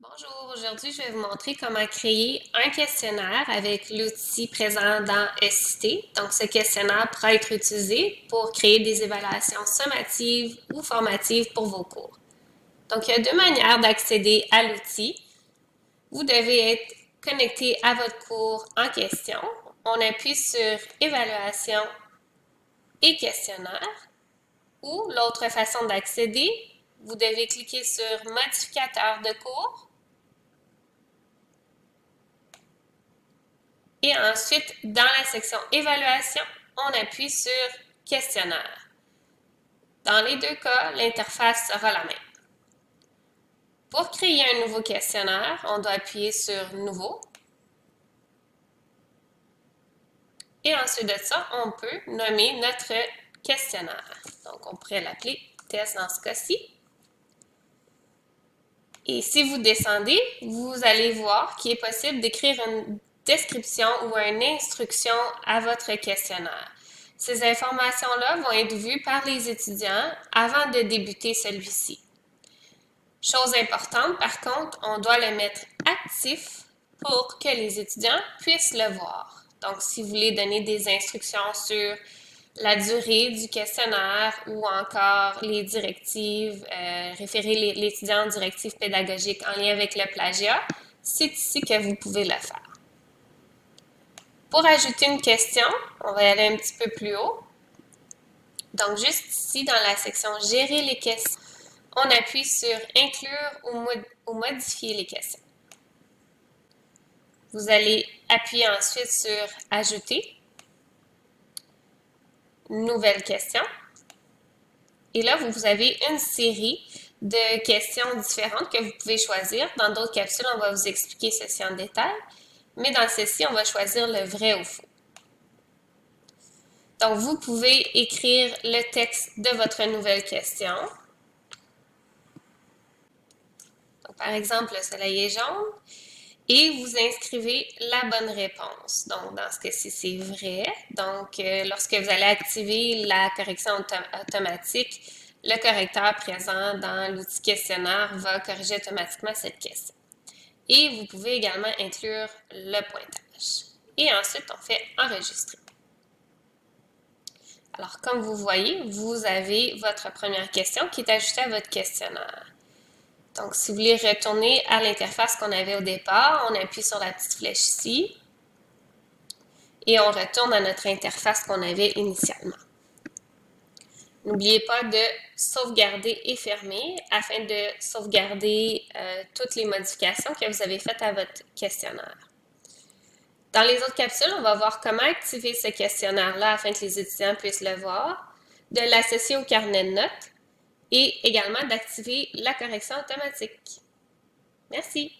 Bonjour, aujourd'hui je vais vous montrer comment créer un questionnaire avec l'outil présent dans SCT. Donc ce questionnaire pourra être utilisé pour créer des évaluations sommatives ou formatives pour vos cours. Donc il y a deux manières d'accéder à l'outil. Vous devez être connecté à votre cours en question. On appuie sur Évaluation et questionnaire. Ou l'autre façon d'accéder, vous devez cliquer sur Modificateur de cours. Et ensuite, dans la section Évaluation, on appuie sur Questionnaire. Dans les deux cas, l'interface sera la même. Pour créer un nouveau questionnaire, on doit appuyer sur Nouveau. Et ensuite de ça, on peut nommer notre questionnaire. Donc, on pourrait l'appeler Test dans ce cas-ci. Et si vous descendez, vous allez voir qu'il est possible d'écrire une description ou une instruction à votre questionnaire. Ces informations-là vont être vues par les étudiants avant de débuter celui-ci. Chose importante, par contre, on doit le mettre actif pour que les étudiants puissent le voir. Donc, si vous voulez donner des instructions sur la durée du questionnaire ou encore les directives, référer l'étudiant aux directives pédagogiques en lien avec le plagiat, c'est ici que vous pouvez le faire. Pour ajouter une question, on va y aller un petit peu plus haut. Donc, juste ici, dans la section « Gérer les questions », on appuie sur « Inclure ou modifier les questions ». Vous allez appuyer ensuite sur « Ajouter »,« Nouvelle question ». Et là, vous avez une série de questions différentes que vous pouvez choisir. Dans d'autres capsules, on va vous expliquer ceci en détail. Mais dans celle-ci, on va choisir le vrai ou faux. Donc, vous pouvez écrire le texte de votre nouvelle question. Donc, par exemple, le soleil est jaune. Et vous inscrivez la bonne réponse. Donc, dans ce cas-ci, c'est vrai. Donc, lorsque vous allez activer la correction automatique, le correcteur présent dans l'outil questionnaire va corriger automatiquement cette question. Et vous pouvez également inclure le pointage. Et ensuite, on fait enregistrer. Alors, comme vous voyez, vous avez votre première question qui est ajoutée à votre questionnaire. Donc, si vous voulez retourner à l'interface qu'on avait au départ, on appuie sur la petite flèche ici et on retourne à notre interface qu'on avait initialement. N'oubliez pas de sauvegarder et fermer afin de sauvegarder toutes les modifications que vous avez faites à votre questionnaire. Dans les autres capsules, on va voir comment activer ce questionnaire-là afin que les étudiants puissent le voir, de l'associer au carnet de notes et également d'activer la correction automatique. Merci.